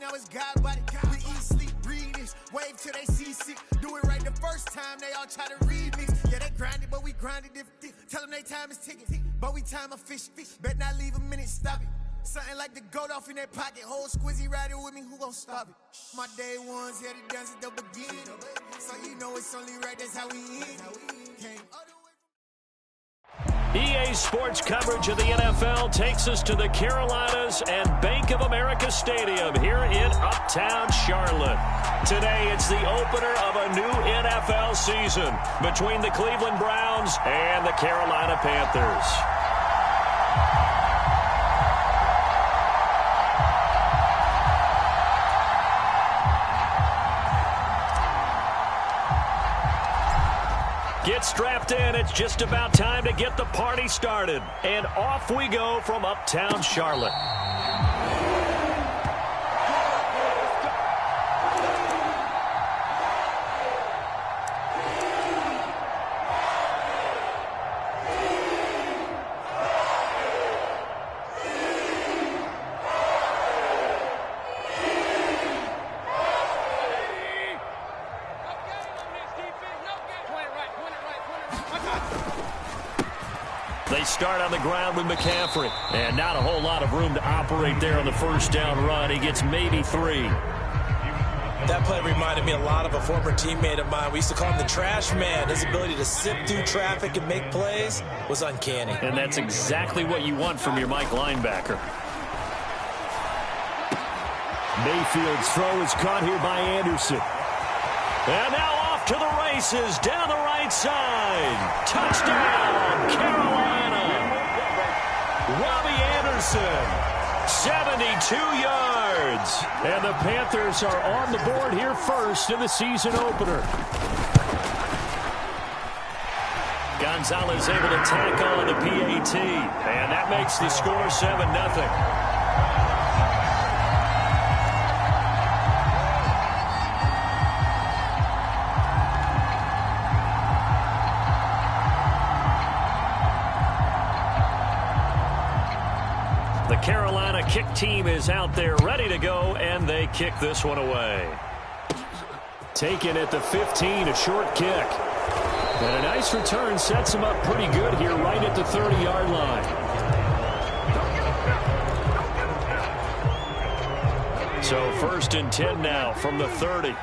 now it's God body. We eat, sleep, breathe this. Wave till they see sick. Do it right the first time, they all try to remix. Yeah, they grinded, but we grinded different. Tell them they time is ticking, but we time a fish. Bet not leave a minute, stop it. Something like the goat off in their pocket. Whole squizzy riding with me, who gon' stop it? My day ones here to dance at the beginning. So you know it's only right, that's how we end. EA Sports coverage of the NFL takes us to the Carolinas and Bank of America Stadium here in Uptown Charlotte. Today, it's the opener of a new NFL season between the Cleveland Browns and the Carolina Panthers. Get strapped in. It's just about time to get the party started. And off we go from Uptown Charlotte. They start on the ground with McCaffrey. And not a whole lot of room to operate there on the first down run. He gets maybe 3. That play reminded me a lot of a former teammate of mine. We used to call him the trash man. His ability to sift through traffic and make plays was uncanny. And that's exactly what you want from your Mike linebacker. Mayfield's throw is caught here by Anderson. And now off to the races down the right side. Touchdown, Carolina. Robbie Anderson, 72 yards. And the Panthers are on the board here first in the season opener. Gonzalez able to tack on the PAT. And that makes the score 7-0. The Carolina kick team is out there ready to go, and they kick this one away. Taken at the 15, a short kick. And a nice return sets him up pretty good here right at the 30-yard line. So 1st and 10 now from the 30.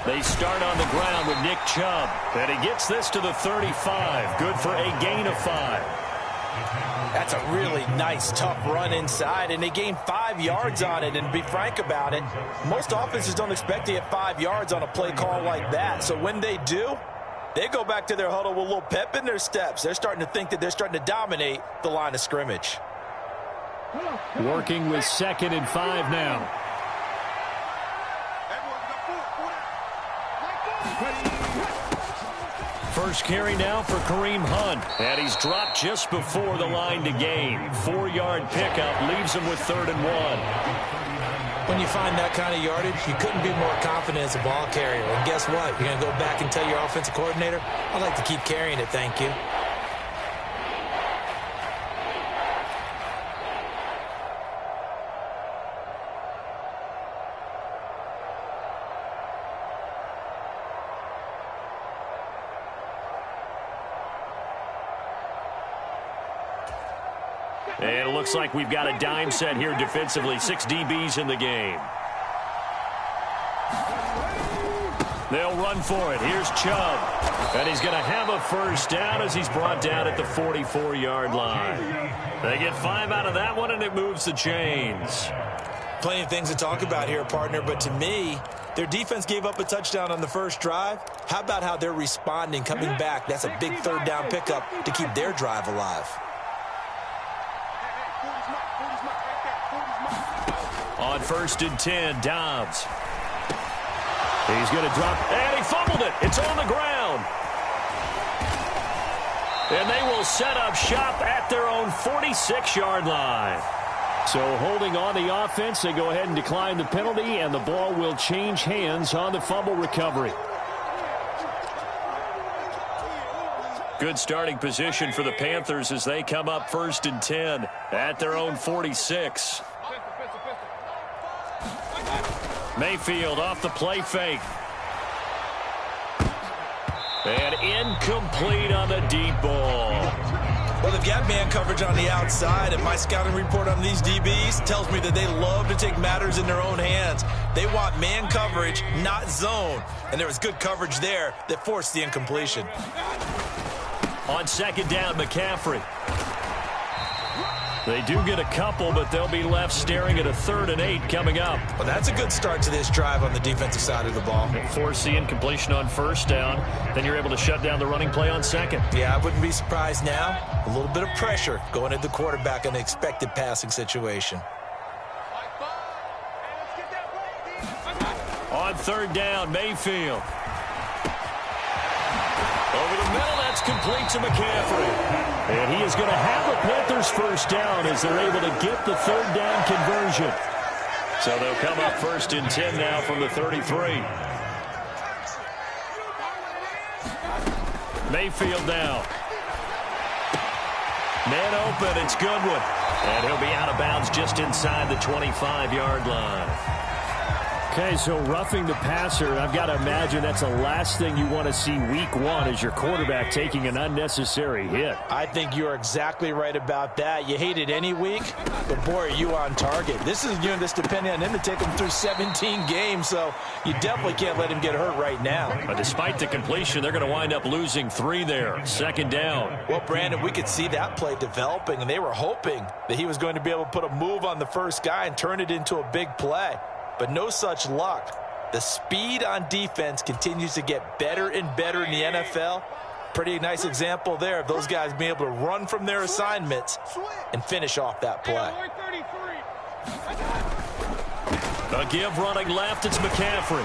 They start on the ground with Nick Chubb. And he gets this to the 35. Good for a gain of 5. That's a really nice, tough run inside, and they gain 5 yards on it. And to be frank about it, most offenses don't expect to get 5 yards on a play call like that. So when they do, they go back to their huddle with a little pep in their steps. They're starting to think that they're starting to dominate the line of scrimmage. Working with 2nd and 5 now. First carry now for Kareem Hunt. And he's dropped just before the line to gain. 4-yard pickup leaves him with 3rd and 1. When you find that kind of yardage, you couldn't be more confident as a ball carrier. And guess what? You're going to go back and tell your offensive coordinator, I'd like to keep carrying it, thank you. And it looks like we've got a dime set here defensively. 6 DBs in the game. They'll run for it. Here's Chubb. And he's going to have a first down as he's brought down at the 44-yard line. They get 5 out of that one, and it moves the chains. Plenty of things to talk about here, partner, but to me, their defense gave up a touchdown on the first drive. How about how they're responding, coming back? That's a big 3rd down pickup to keep their drive alive. On 1st and 10, Dobbs. He's going to drop, and he fumbled it. It's on the ground. And they will set up shop at their own 46-yard line. So holding on the offense, they go ahead and decline the penalty, and the ball will change hands on the fumble recovery. Good starting position for the Panthers as they come up 1st and 10 at their own 46. Mayfield off the play fake. And incomplete on the deep ball. Well, they've got man coverage on the outside, and my scouting report on these DBs tells me that they love to take matters in their own hands. They want man coverage, not zone. And there was good coverage there that forced the incompletion. On 2nd down, McCaffrey. They do get a couple, but they'll be left staring at a 3rd and 8 coming up. Well, that's a good start to this drive on the defensive side of the ball. Force the incompletion on 1st down. Then you're able to shut down the running play on 2nd. Yeah, I wouldn't be surprised now. A little bit of pressure going at the quarterback in an expected passing situation. On 3rd down, Mayfield. Over the middle, that's complete to McCaffrey. And he is going to have the Panthers 1st down as they're able to get the 3rd down conversion. So they'll come up 1st and 10 now from the 33. Mayfield now. Man open, it's Goodwin. And he'll be out of bounds just inside the 25-yard line. Okay, so roughing the passer, I've got to imagine that's the last thing you want to see week 1 as your quarterback taking an unnecessary hit. I think you're exactly right about that. You hate it any week, but boy, are you on target. This is a unit that's depending on him to take him through 17 games, so you definitely can't let him get hurt right now. But despite the completion, they're going to wind up losing 3 there. 2nd down. Well, Brandon, we could see that play developing, and they were hoping that he was going to be able to put a move on the first guy and turn it into a big play. But no such luck. The speed on defense continues to get better and better in the NFL. Pretty nice example there of those guys being able to run from their assignments and finish off that play. A give running left, it's McCaffrey.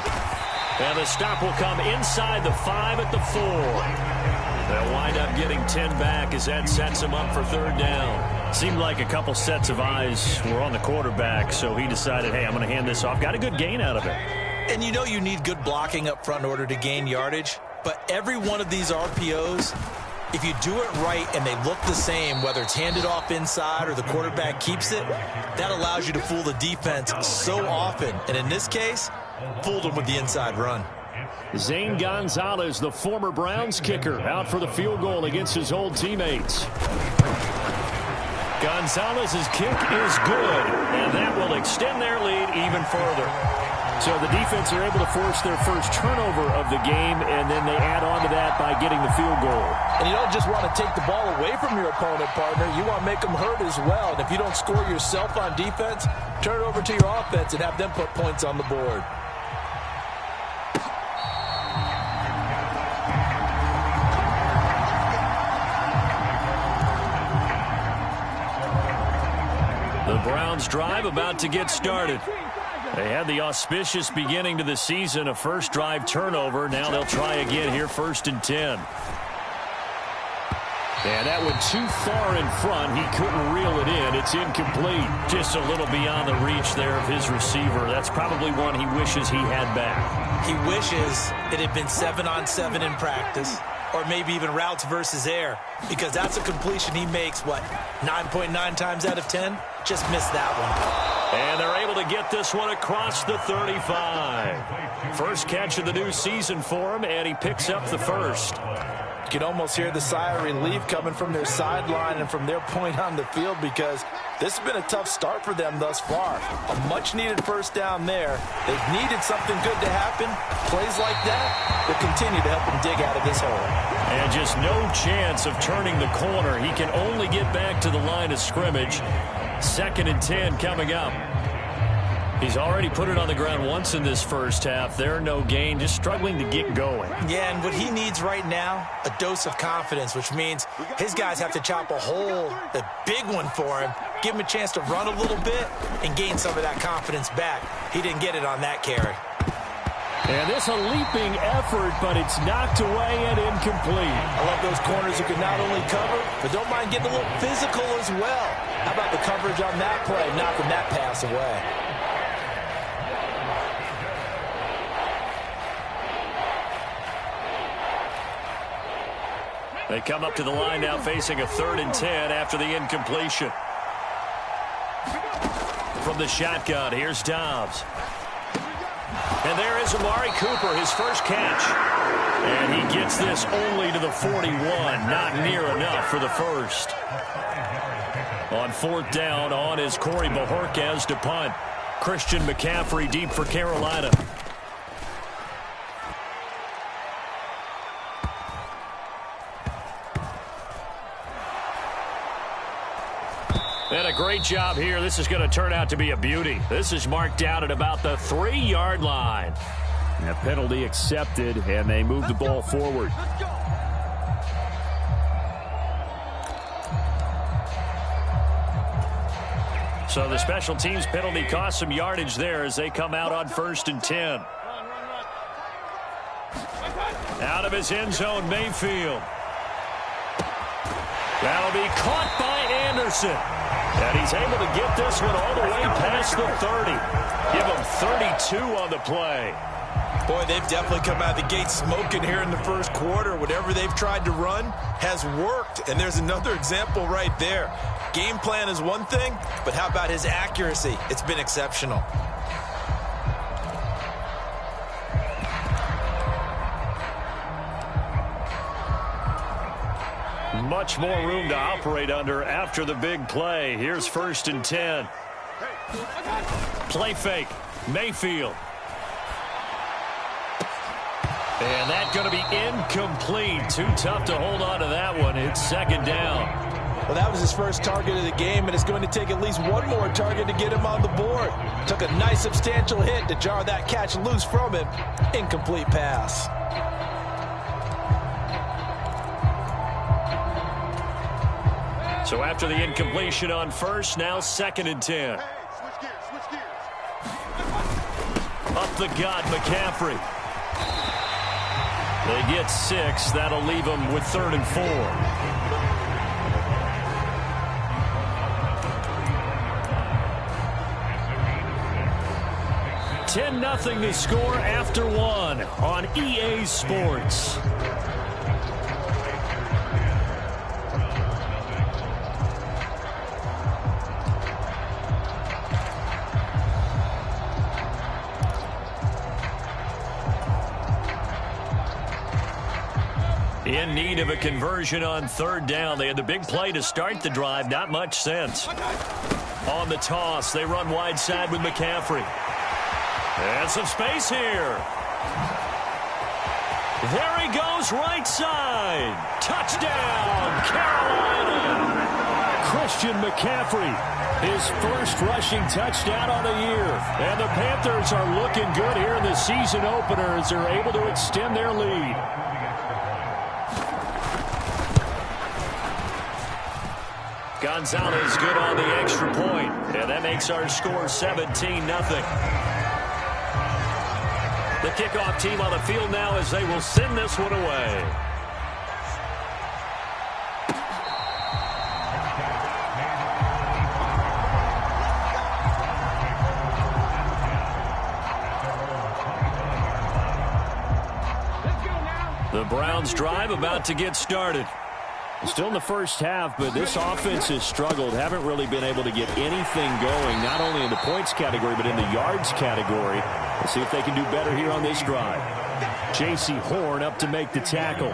And the stop will come inside the 5 at the 4. They'll wind up getting 10 back as that sets them up for 3rd down. Seemed like a couple sets of eyes were on the quarterback, so he decided, hey, I'm going to hand this off. Got a good gain out of it. And you know you need good blocking up front in order to gain yardage. But every one of these RPOs, if you do it right and they look the same, whether it's handed off inside or the quarterback keeps it, that allows you to fool the defense so often. And in this case, fooled them with the inside run. Zane Gonzalez, the former Browns kicker, out for the field goal against his old teammates. Gonzalez's kick is good, and that will extend their lead even further. So the defense are able to force their first turnover of the game, and then they add on to that by getting the field goal. And you don't just want to take the ball away from your opponent, partner. You want to make them hurt as well. And if you don't score yourself on defense, turn it over to your offense and have them put points on the board. The Browns drive about to get started. They had the auspicious beginning to the season, a first drive turnover. Now they'll try again here, 1st and 10. And that went too far in front. He couldn't reel it in. It's incomplete. Just a little beyond the reach there of his receiver. That's probably one he wishes he had back. He wishes it had been 7-on-7 in practice, or maybe even routes versus air, because that's a completion he makes, 9.9 times out of 10? Just missed that one. And they're able to get this one across the 35. First catch of the new season for him, and he picks up the first. You can almost hear the sigh of relief coming from their sideline and from their point on the field, because this has been a tough start for them thus far. A much-needed first down there. They've needed something good to happen. Plays like that will continue to help them dig out of this hole. And just no chance of turning the corner. He can only get back to the line of scrimmage. 2nd and 10 coming up. He's already put it on the ground once in this first half. There, no gain, just struggling to get going. Yeah, and what he needs right now, a dose of confidence, which means his guys have to chop a hole, a big one for him, give him a chance to run a little bit and gain some of that confidence back. He didn't get it on that carry. And this a leaping effort, but it's knocked away and incomplete. I love those corners who can not only cover, but don't mind getting a little physical as well. How about the coverage on that play, knocking that pass away? They come up to the line now facing a 3rd and 10 after the incompletion. From the shotgun, here's Dobbs. And there is Amari Cooper, his first catch. And he gets this only to the 41, not near enough for the first. On 4th down, on is Corey Bojorquez to punt. Christian McCaffrey deep for Carolina. And a great job here. This is going to turn out to be a beauty. This is marked down at about the 3-yard line. And a penalty accepted, and they move the ball forward. So the special teams penalty cost some yardage there as they come out on 1st and 10. Out of his end zone, Mayfield. That'll be caught by Anderson. And he's able to get this one all the way past the 30. Give him 32 on the play. Boy, they've definitely come out of the gate smoking here in the first quarter. Whatever they've tried to run has worked. And there's another example right there. Game plan is one thing, but how about his accuracy? It's been exceptional. Much more room to operate under after the big play. Here's 1st and 10. Play fake. Mayfield. And that's going to be incomplete. Too tough to hold on to that one. It's 2nd down. Well, that was his first target of the game, and it's going to take at least one more target to get him on the board. Took a nice substantial hit to jar that catch loose from him. Incomplete pass. So after the incompletion on 1st, now 2nd and 10. Up the gut, McCaffrey. They get 6. That'll leave them with 3rd and 4. 10-0 to score after 1 on EA Sports. In need of a conversion on 3rd down. They had the big play to start the drive. Not much sense. On the toss, they run wide side with McCaffrey. And some space here. There he goes, right side. Touchdown, Carolina. Christian McCaffrey, his first rushing touchdown on the year. And the Panthers are looking good here in the season opener as they're able to extend their lead. Gonzalez good on the extra point, and that makes our score 17-0. The kickoff team on the field now as they will send this one away. The Browns drive about to get started. Still in the first half, but this offense has struggled. Haven't really been able to get anything going, not only in the points category, but in the yards category. Let's see if they can do better here on this drive. J.C. Horn up to make the tackle.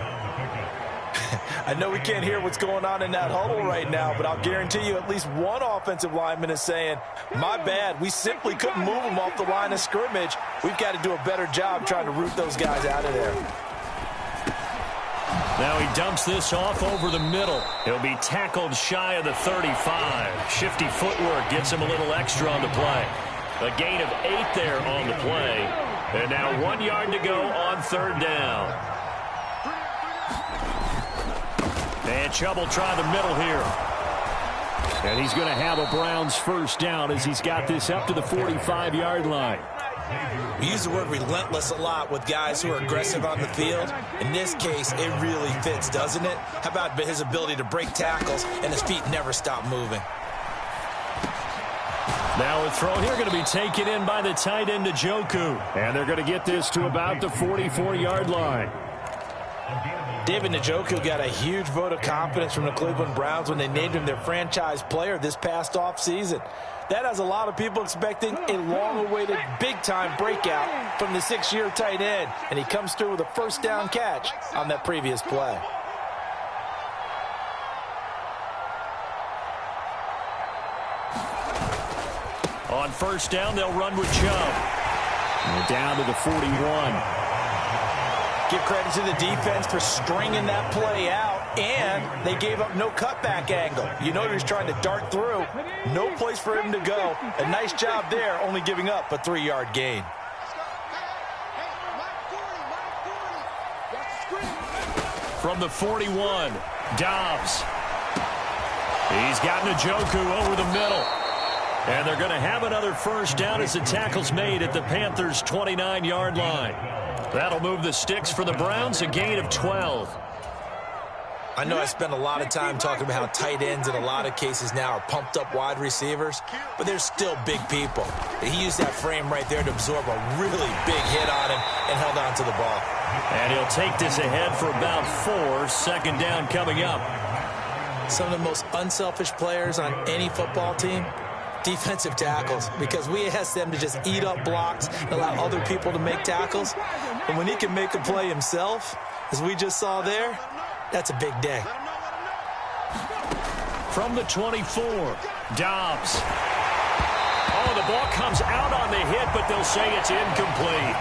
I know we can't hear what's going on in that huddle right now, but I'll guarantee you at least one offensive lineman is saying, my bad, we simply couldn't move them off the line of scrimmage. We've got to do a better job trying to root those guys out of there. Now he dumps this off over the middle. He'll be tackled shy of the 35. Shifty footwork gets him a little extra on the play. A gain of 8 there on the play. And now 1 yard to go on 3rd down. And Chubb will try the middle here. And he's going to have a Browns first down as he's got this up to the 45-yard line. We use the word relentless a lot with guys who are aggressive on the field. In this case, it really fits, doesn't it? How about his ability to break tackles and his feet never stop moving? Now a throw here going to be taken in by the tight end Njoku. And they're going to get this to about the 44-yard line. David Njoku got a huge vote of confidence from the Cleveland Browns when they named him their franchise player this past offseason. That has a lot of people expecting a long-awaited, big-time breakout from the 6-year tight end, and he comes through with a first down catch on that previous play. On first down, they'll run with Chubb. They're down to the 41. Give credit to the defense for stringing that play out, and they gave up no cutback angle. You know he's trying to dart through. No place for him to go. A nice job there, only giving up a 3-yard gain. From the 41, Dobbs. He's got Njoku over the middle. And they're going to have another first down as the tackle's made at the Panthers' 29-yard line. That'll move the sticks for the Browns, a gain of 12. I know I spent a lot of time talking about how tight ends in a lot of cases now are pumped up wide receivers, but they're still big people. He used that frame right there to absorb a really big hit on him and held on to the ball. And he'll take this ahead for about 4. Second down coming up. Some of the most unselfish players on any football team, defensive tackles, because we ask them to just eat up blocks and allow other people to make tackles. And when he can make a play himself, as we just saw there, that's a big day. From the 24, Dobbs. Oh, the ball comes out on the hit, but they'll say it's incomplete.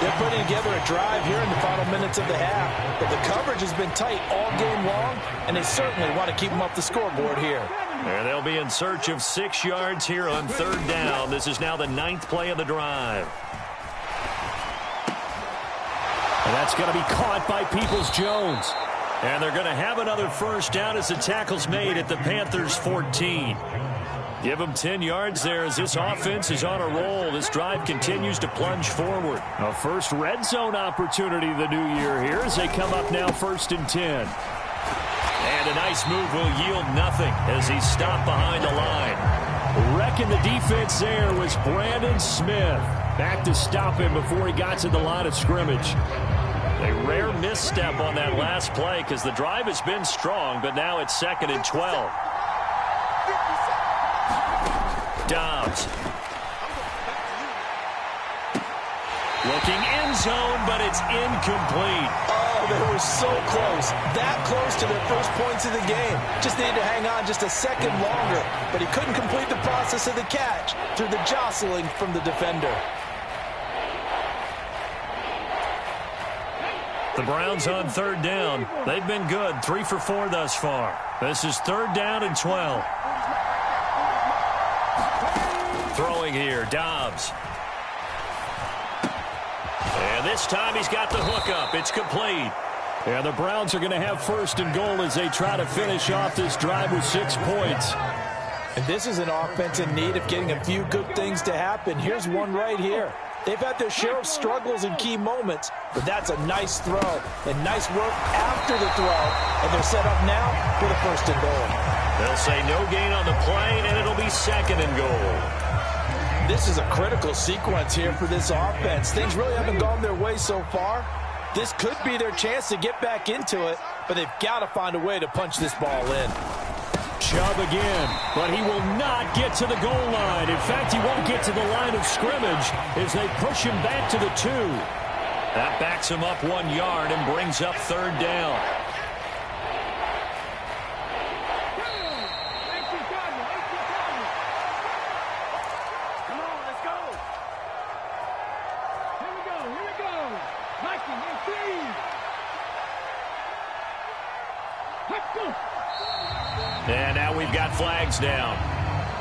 They're putting together a drive here in the final minutes of the half. But the coverage has been tight all game long, and they certainly want to keep them up the scoreboard here. And they'll be in search of 6 yards here on third down. This is now the 9th play of the drive. And that's going to be caught by Peoples-Jones. And they're going to have another first down as the tackle's made at the Panthers' 14. Give them 10 yards there as this offense is on a roll. This drive continues to plunge forward. A first red zone opportunity the new year here as they come up now 1st and 10. And a nice move will yield nothing as he's stopped behind the line. Wrecking the defense there was Brandon Smith. Back to stop him before he got to the line of scrimmage. A rare misstep on that last play because the drive has been strong, but now it's 2nd and 12. Dobbs. Looking end zone, but it's incomplete. Oh, they were so close. That close to their first points of the game. Just needed to hang on just a second longer, but he couldn't complete the process of the catch through the jostling from the defender. The Browns on third down. They've been good, 3 for 4 thus far. This is 3rd down and 12. Throwing here, Dobbs. And this time he's got the hook up. It's complete. And the Browns are going to have 1st and goal as they try to finish off this drive with 6 points. And this is an offense in need of getting a few good things to happen. Here's one right here. They've had their share of struggles in key moments, but that's a nice throw and nice work after the throw. And they're set up now for the 1st and goal. They'll say no gain on the play, and it'll be 2nd and goal. This is a critical sequence here for this offense. Things really haven't gone their way so far. This could be their chance to get back into it, but they've got to find a way to punch this ball in. Chubb again, but he will not get to the goal line. In fact, he won't get to the line of scrimmage as they push him back to the 2. That backs him up 1 yard and brings up 3rd down. And now we've got flags down.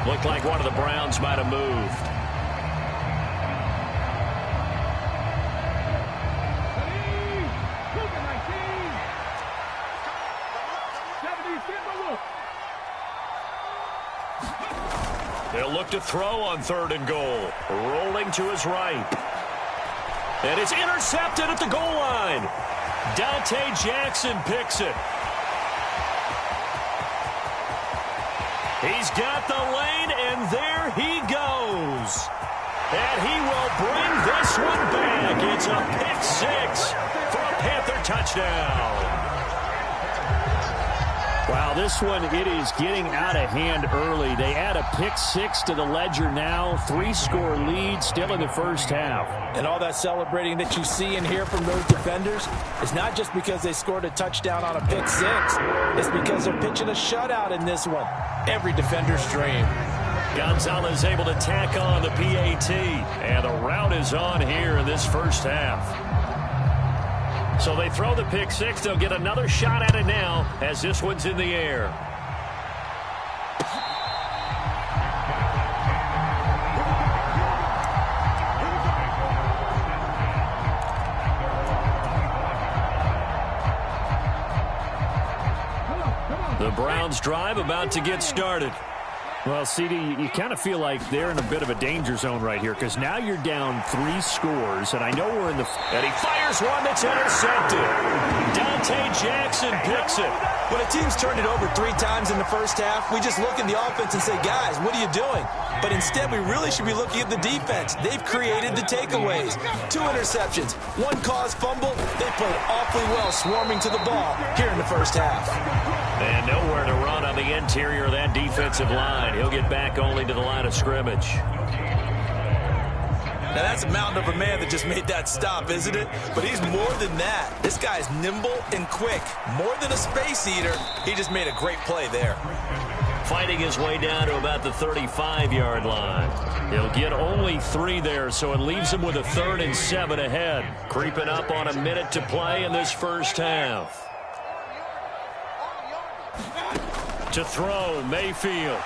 Looked like one of the Browns might have moved. They'll look to throw on 3rd and goal. Rolling to his right. And it's intercepted at the goal line. Dante Jackson picks it. He's got the lane, and there he goes. And he will bring this one back. It's a pick 6 for a Panther touchdown. Wow, this one, it is getting out of hand early. They add a pick-6 to the ledger now. 3-score lead still in the first half. And all that celebrating that you see and hear from those defenders is not just because they scored a touchdown on a pick-6. It's because they're pitching a shutout in this one. Every defender's dream. Gonzalez able to tack on the PAT. And the route is on here in this first half. So they throw the pick-6. They'll get another shot at it now as this one's in the air. The Browns drive about to get started. Well, CD, you kind of feel like they're in a bit of a danger zone right here because now you're down 3 scores, and I know we're in the... And he fires one that's intercepted. Dante Jackson picks it. When a team's turned it over 3 times in the first half, we just look at the offense and say, guys, what are you doing? But instead, we really should be looking at the defense. They've created the takeaways. 2 interceptions, 1 caused fumble. They played awfully well swarming to the ball here in the first half. And nowhere to run on the interior of that defensive line. He'll get back only to the line of scrimmage. Now, that's a mountain of a man that just made that stop, isn't it? But he's more than that. This guy's nimble and quick. More than a space eater, he just made a great play there. Fighting his way down to about the 35-yard line. He'll get only 3 there, so it leaves him with a 3rd and 7 ahead. Creeping up on a minute to play in this first half. To throw, Mayfield.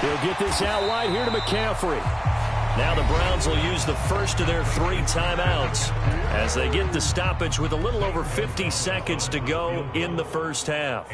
He'll get this out wide here to McCaffrey. Now the Browns will use the first of their 3 timeouts as they get the stoppage with a little over 50 seconds to go in the first half.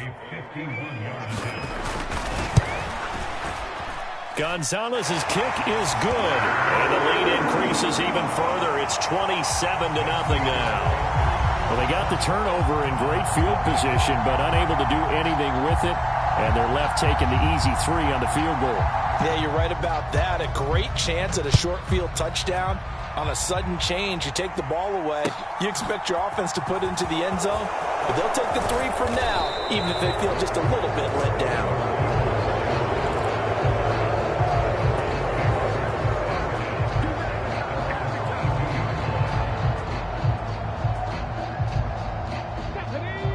Gonzalez's kick is good, and the lead increases even further. It's 27-0 now. Well, they got the turnover in great field position, but unable to do anything with it, and they're left taking the easy 3 on the field goal. Yeah, you're right about that. A great chance at a short field touchdown. On a sudden change, you take the ball away. You expect your offense to put it into the end zone, but they'll take the 3 from now, even if they feel just a little bit let down.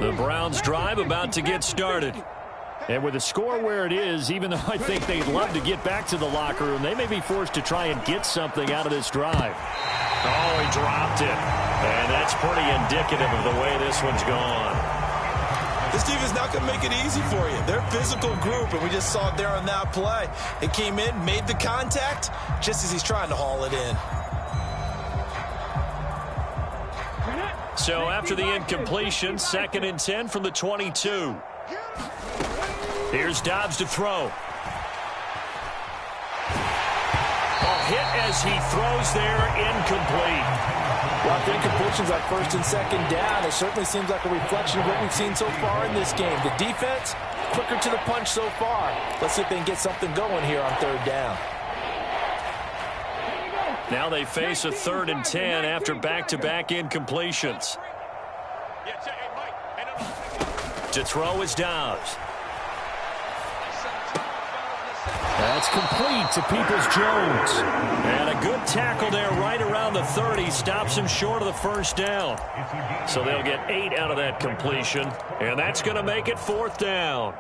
The Browns drive about to get started. And with the score where it is, even though I think they'd love to get back to the locker room, they may be forced to try and get something out of this drive. Oh, he dropped it. And that's pretty indicative of the way this one's gone. This team is not going to make it easy for you. They're a physical group, and we just saw it there on that play. It came in, made the contact, just as he's trying to haul it in. So after the incompletion, 2nd and 10 from the 22. Here's Dobbs to throw. A hit as he throws there, incomplete. Well, the incompletions on 1st and 2nd down, it certainly seems like a reflection of what we've seen so far in this game. The defense, quicker to the punch so far. Let's see if they can get something going here on 3rd down. Now they face a 3rd and 10 after back-to-back incompletions. To throw is Dobbs. That's complete to Peoples-Jones. And a good tackle there right around the 30. Stops him short of the first down. So they'll get 8 out of that completion. And that's going to make it 4th down.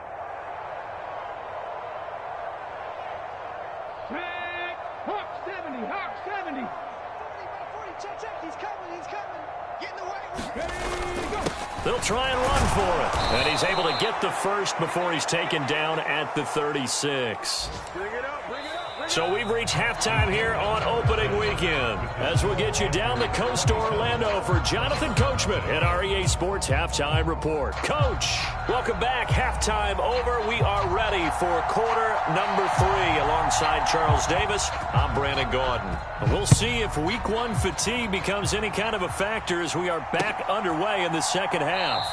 Hawk 70, Hawk 70. He's coming, he's coming. Get in the way. They'll try and run for it. And he's able to get the first before he's taken down at the 36. Bring it up, bring it up. So we've reached halftime here on opening weekend as we'll get you down the coast to Orlando for Jonathan Coachman at our EA Sports Halftime Report. Coach, welcome back. Halftime over. We are ready for quarter number 3 alongside Charles Davis. I'm Brandon Gaudin. We'll see if week 1 fatigue becomes any kind of a factor as we are back underway in the second half.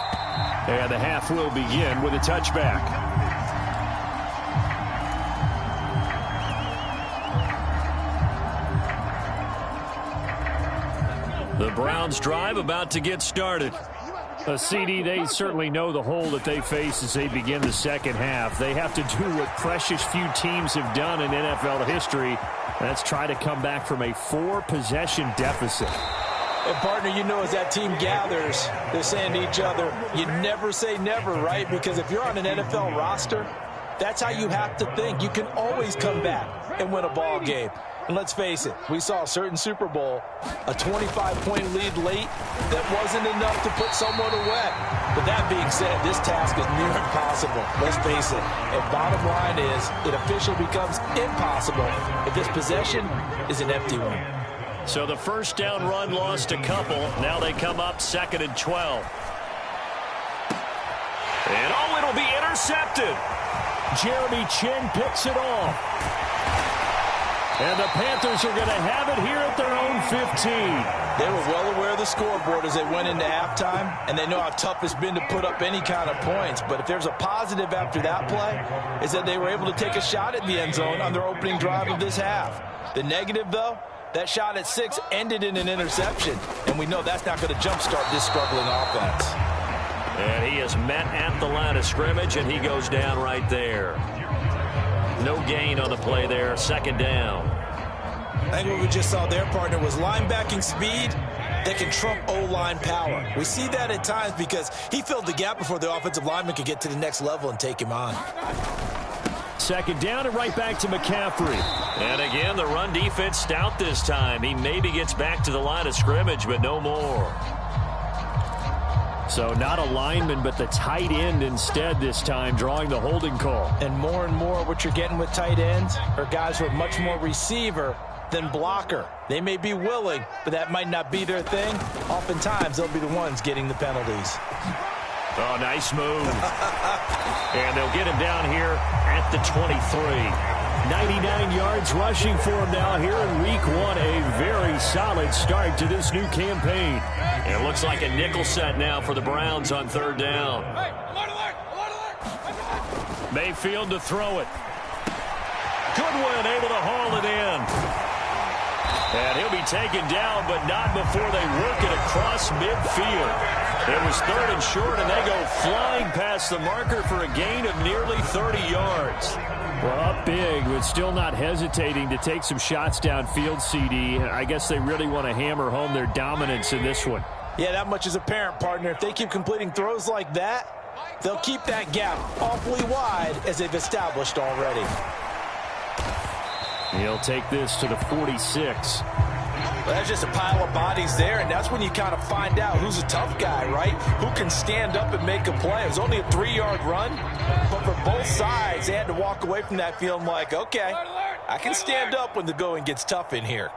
And the half will begin with a touchback. The Browns drive about to get started. CD, they certainly know the hole that they face as they begin the second half. They have to do what precious few teams have done in NFL history. That's try to come back from a 4-possession deficit. And, partner, you know, as that team gathers, they're saying to each other, you never say never, right? Because if you're on an NFL roster, that's how you have to think. You can always come back and win a ball game. And let's face it, we saw a certain Super Bowl, a 25-point lead late that wasn't enough to put someone away. But that being said, this task is near impossible. Let's face it. And bottom line is, it officially becomes impossible if this possession is an empty one. So the first down run lost a couple. Now they come up 2nd and 12. And it'll be intercepted. Jeremy Chin picks it off. And the Panthers are going to have it here at their own 15. They were well aware of the scoreboard as they went into halftime, and they know how tough it's been to put up any kind of points. But if there's a positive after that play, is that they were able to take a shot at the end zone on their opening drive of this half. The negative, though, that shot at 6 ended in an interception, and we know that's not going to jumpstart this struggling offense. And he is met at the line of scrimmage, and he goes down right there. No gain on the play there, 2nd down. I think what we just saw there, partner, was linebacking speed that can trump O-line power. We see that at times because he filled the gap before the offensive lineman could get to the next level and take him on. 2nd down and right back to McCaffrey. And again, the run defense stout this time. He maybe gets back to the line of scrimmage, but no more. So not a lineman, but the tight end instead this time, drawing the holding call. And more what you're getting with tight ends are guys who are much more receiver than blocker. They may be willing, but that might not be their thing. Oftentimes, they'll be the ones getting the penalties. Oh, nice move. And they'll get him down here at the 23. 99 yards rushing for him now here in week 1. A very solid start to this new campaign. It looks like a nickel set now for the Browns on 3rd down. Mayfield to throw it. Goodwin able to haul it in. And he'll be taken down, but not before they work it across midfield. It was 3rd and short, and they go flying past the marker for a gain of nearly 30 yards. Well, up big, but still not hesitating to take some shots downfield, CD. I guess they really want to hammer home their dominance in this one. Yeah, that much is apparent, partner. If they keep completing throws like that, they'll keep that gap awfully wide as they've established already. He'll take this to the 46. Well, that's just a pile of bodies there, and that's when you kind of find out who's a tough guy, right? Who can stand up and make a play. It was only a 3-yard run, but for both sides, they had to walk away from that feeling like, okay, I can stand up when the going gets tough in here.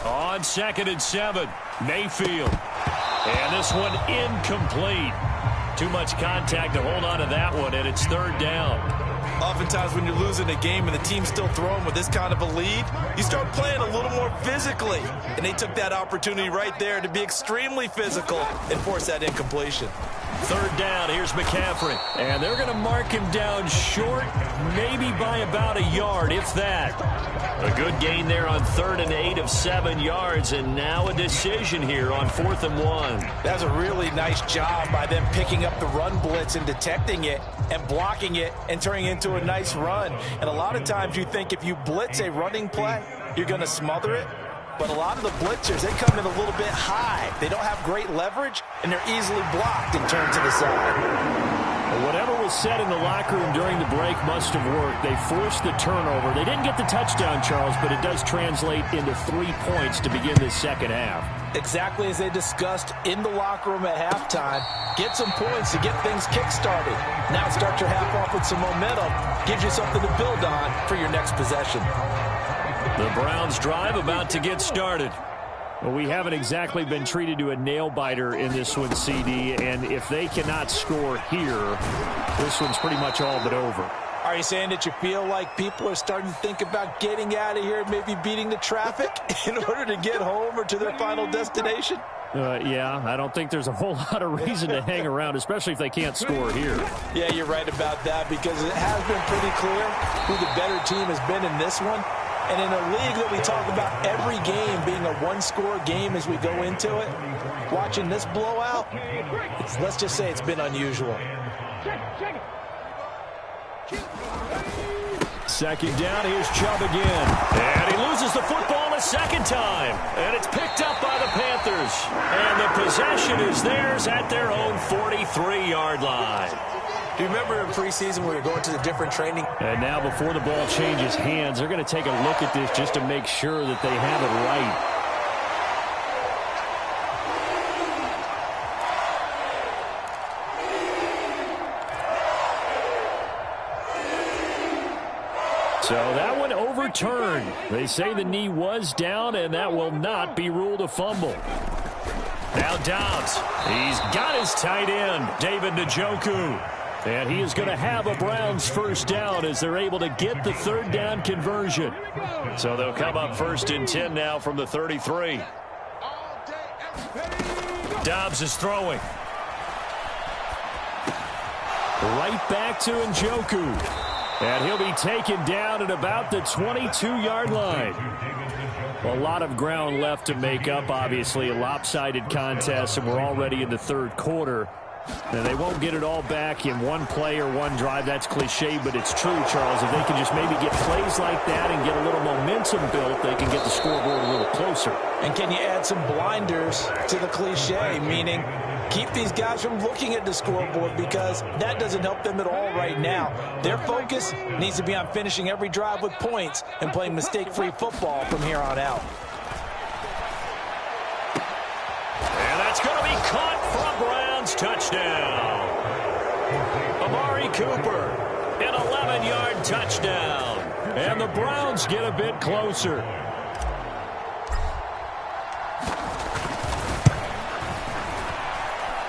On 2nd and 7, Mayfield. And this one incomplete. Too much contact to hold on to that one, and it's 3rd down. Oftentimes when you're losing a game and the team's still throwing with this kind of a lead, you start playing a little more physically. And they took that opportunity right there to be extremely physical and force that incompletion. 3rd down, here's McCaffrey. And they're going to mark him down short, maybe by about a yard, if that. A good gain there on 3rd and 8 of 7 yards, and now a decision here on 4th and 1. That's a really nice job by them picking up the run blitz and detecting it and blocking it and turning it into a nice run. And a lot of times you think if you blitz a running play, you're going to smother it. But a lot of the blitzers, they come in a little bit high. They don't have great leverage, and they're easily blocked and turned to the side. Whatever was said in the locker room during the break must have worked. They forced the turnover. They didn't get the touchdown, Charles, but it does translate into 3 points to begin this second half. Exactly as they discussed in the locker room at halftime. Get some points to get things kick-started. Now start your half off with some momentum. Gives you something to build on for your next possession. The Browns drive about to get started. Well, we haven't exactly been treated to a nail-biter in this one, CD, and if they cannot score here, this one's pretty much all but over. Are you saying that you feel like people are starting to think about getting out of here, maybe beating the traffic in order to get home or to their final destination? Yeah, I don't think there's a whole lot of reason to hang around, especially if they can't score here. Yeah, you're right about that because it has been pretty clear who the better team has been in this one. And in a league that we talk about every game being a one-score game as we go into it, watching this blowout, let's just say it's been unusual. Second down, here's Chubb again. And he loses the football a second time. And it's picked up by the Panthers. And the possession is theirs at their own 43-yard line. Do you remember in preseason when we were going to the different training? And now before the ball changes hands, they're going to take a look at this just to make sure that they have it right. So that one overturned. They say the knee was down, and that will not be ruled a fumble. Now Dobbs. He's got his tight end, David Njoku. And he is going to have a Browns first down as they're able to get the third down conversion. So they'll come up 1st and 10 now from the 33. Dobbs is throwing. Right back to Njoku. And he'll be taken down at about the 22-yard line. A lot of ground left to make up, obviously. A lopsided contest, and we're already in the third quarter. And they won't get it all back in one play or one drive. That's cliche, but it's true, Charles. If they can just maybe get plays like that and get a little momentum built, they can get the scoreboard a little closer. And can you add some blinders to the cliche, meaning keep these guys from looking at the scoreboard, because that doesn't help them at all right now. Their focus needs to be on finishing every drive with points and playing mistake-free football from here on out. And that's going to be caught for a Browns touchdown. Amari Cooper, an 11-yard touchdown. And the Browns get a bit closer.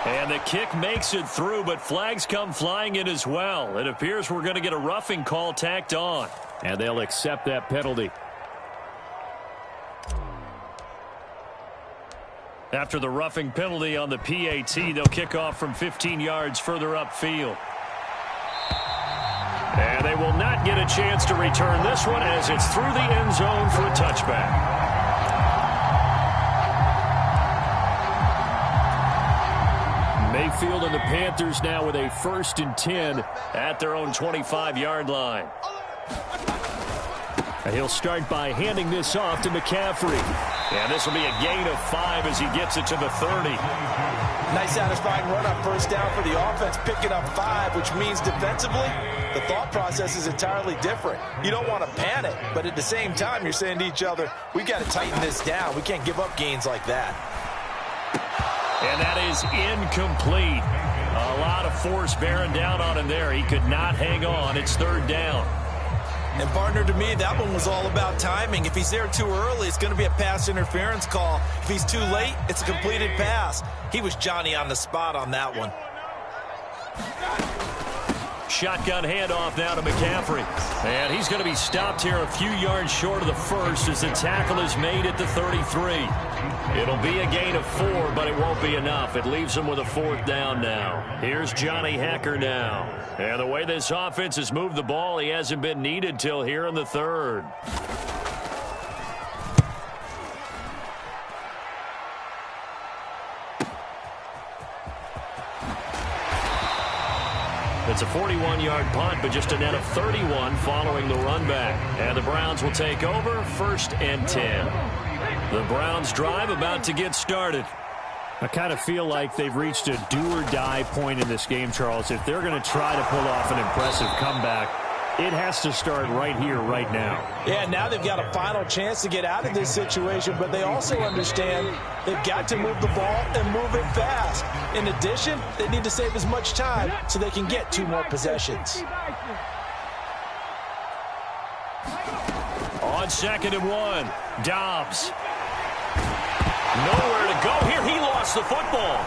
And the kick makes it through, but flags come flying in as well. It appears we're going to get a roughing call tacked on. And they'll accept that penalty. After the roughing penalty on the PAT, they'll kick off from 15 yards further upfield. And they will not get a chance to return this one as it's through the end zone for a touchback. Mayfield and the Panthers now with a 1st and 10 at their own 25-yard line. And he'll start by handing this off to McCaffrey. And this will be a gain of 5 as he gets it to the 30. Nice satisfying run on first down for the offense, picking up 5, which means defensively, the thought process is entirely different. You don't want to panic, but at the same time, you're saying to each other, we've got to tighten this down. We can't give up gains like that. And that is incomplete. A lot of force bearing down on him there. He could not hang on. It's 3rd down. And, partner, to me, that one was all about timing. If he's there too early, it's going to be a pass interference call. If he's too late, it's a completed pass. He was Johnny on the spot on that one. Shotgun handoff now to McCaffrey. And he's going to be stopped here a few yards short of the first as the tackle is made at the 33. It'll be a gain of 4, but it won't be enough. It leaves him with a 4th down now. Here's Johnny Hacker now. And the way this offense has moved the ball, he hasn't been needed till here in the 3rd. It's a 41-yard punt, but just a net of 31 following the run back. And the Browns will take over 1st and 10. The Browns drive about to get started. I kind of feel like they've reached a do-or-die point in this game, Charles. If they're going to try to pull off an impressive comeback, it has to start right here, right now. Yeah, now they've got a final chance to get out of this situation, but they also understand they've got to move the ball and move it fast. In addition, they need to save as much time so they can get 2 more possessions. On 2nd and 1, Dobbs. Nowhere to go here. He lost the football.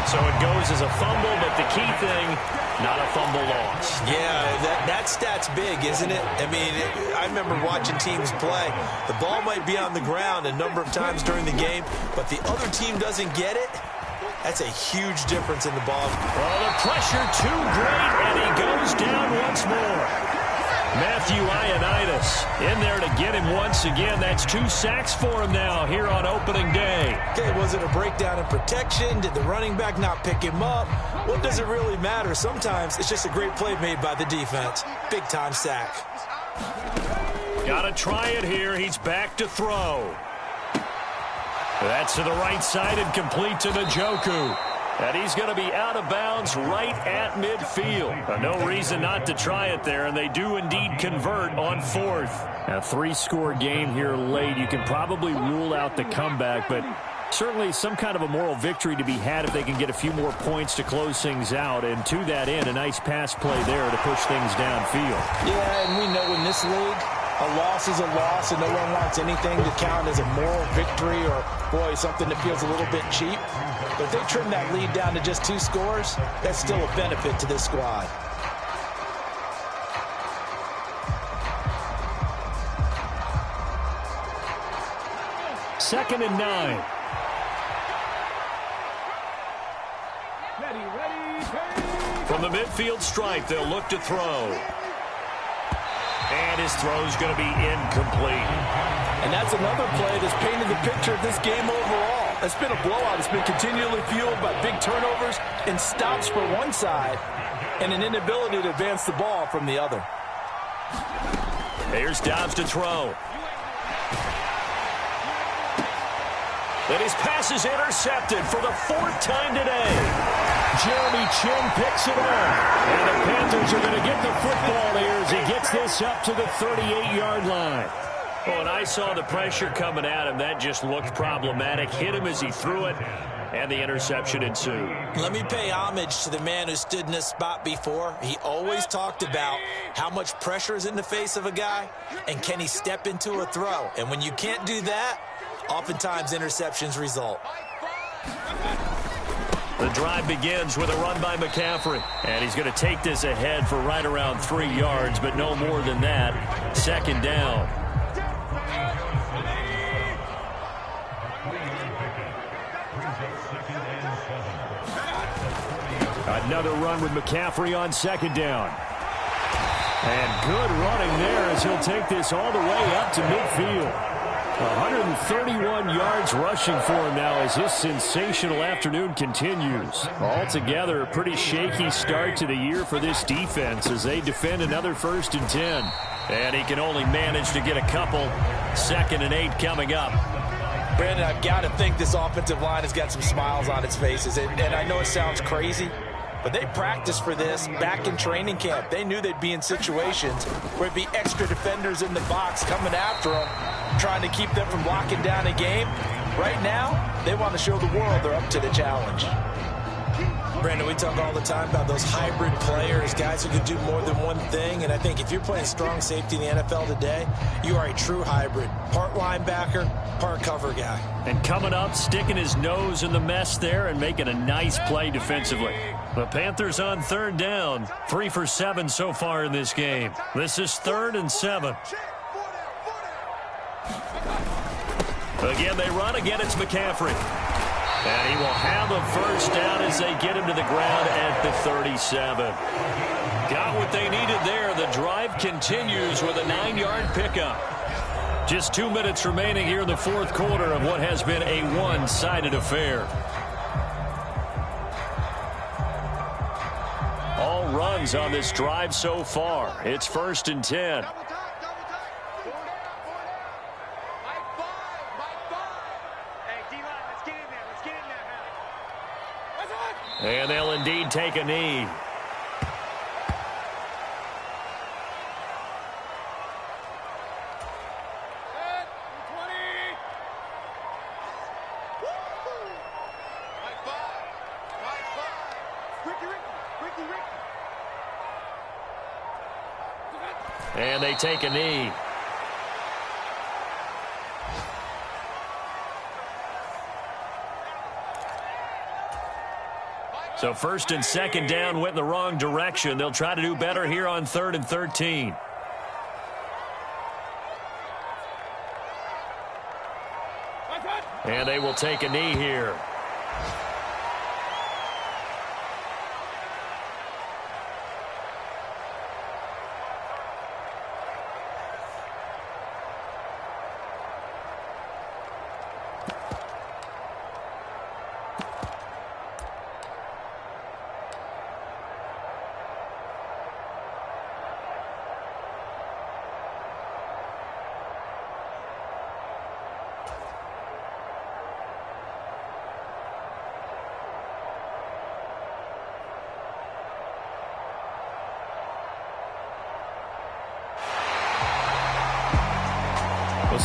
So it goes as a fumble, but the key thing, not a fumble loss. Yeah, that stat's big, isn't it? I mean, I remember watching teams play. The ball might be on the ground a number of times during the game, but the other team doesn't get it. That's a huge difference in the ball. Well, the pressure too great, and he goes down once more. Matthew Ioannidis in there to get him once again. That's 2 sacks for him now here on opening day. Okay, was it a breakdown in protection? Did the running back not pick him up? What does it really matter? Sometimes it's just a great play made by the defense. Big-time sack. Got to try it here. He's back to throw. That's to the right side and complete to Njoku. And he's going to be out of bounds right at midfield. No reason not to try it there, and they do indeed convert on 4th. A 3-score game here late. You can probably rule out the comeback, but certainly some kind of a moral victory to be had if they can get a few more points to close things out. And to that end, a nice pass play there to push things downfield. Yeah, and we know in this league, a loss is a loss, and no one wants anything to count as a moral victory or, boy, something that feels a little bit cheap. But if they trim that lead down to just 2 scores, that's still a benefit to this squad. Second and 9. From the midfield stripe, they'll look to throw. And his throw's going to be incomplete. And that's another play that's painted the picture of this game overall. It's been a blowout. It's been continually fueled by big turnovers and stops for one side and an inability to advance the ball from the other. Here's Dobbs to throw. And his pass is intercepted for the 4th time today. Jeremy Chin picks it up. And the Panthers are going to get the football here as he gets this up to the 38-yard line. Oh, and I saw the pressure coming at him. That just looked problematic. Hit him as he threw it, and the interception ensued. Let me pay homage to the man who stood in this spot before. He always talked about how much pressure is in the face of a guy, and can he step into a throw. And when you can't do that, oftentimes interceptions result. The drive begins with a run by McCaffrey. And he's going to take this ahead for right around 3 yards, but no more than that. Second down. Another run with McCaffrey on second down. And good running there as he'll take this all the way up to midfield. 131 yards rushing for him now as his sensational afternoon continues. Altogether, a pretty shaky start to the year for this defense as they defend another 1st and 10. And he can only manage to get a couple. 2nd and 8 coming up. Brandon, I've got to think this offensive line has got some smiles on its faces. And I know it sounds crazy, but they practiced for this back in training camp. They knew they'd be in situations where it'd be extra defenders in the box coming after them, trying to keep them from locking down a game. Right now, they want to show the world they're up to the challenge. Brandon, we talk all the time about those hybrid players, guys who can do more than one thing. And I think if you're playing strong safety in the NFL today, you are a true hybrid. Part linebacker, part cover guy. And coming up, sticking his nose in the mess there and making a nice play defensively. The Panthers on 3rd down. 3 for 7 so far in this game. This is 3rd and 7. Again, they run. Again, it's McCaffrey. And he will have a first down as they get him to the ground at the 37. Got what they needed there. The drive continues with a 9-yard pickup. Just 2 minutes remaining here in the 4th quarter of what has been a one-sided affair. All runs on this drive so far. It's 1st and 10. And they'll indeed take a knee. And they take a knee. So 1st and 2nd down went in the wrong direction. They'll try to do better here on 3rd and 13. And they will take a knee here.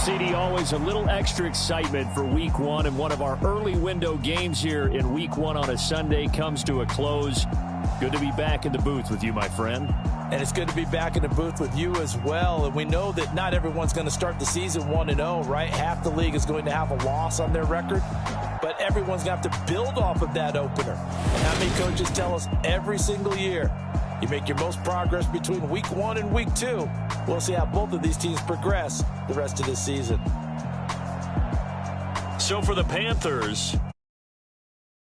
CD, always a little extra excitement for Week 1, and one of our early window games here in Week 1 on a Sunday comes to a close. Good to be back in the booth with you, my friend. And it's good to be back in the booth with you as well. And we know that not everyone's going to start the season 1-0, right? Half the league is going to have a loss on their record. But everyone's going to have to build off of that opener. And how many coaches tell us every single year, you make your most progress between Week 1 and Week 2. We'll see how both of these teams progress the rest of this season. So for the Panthers,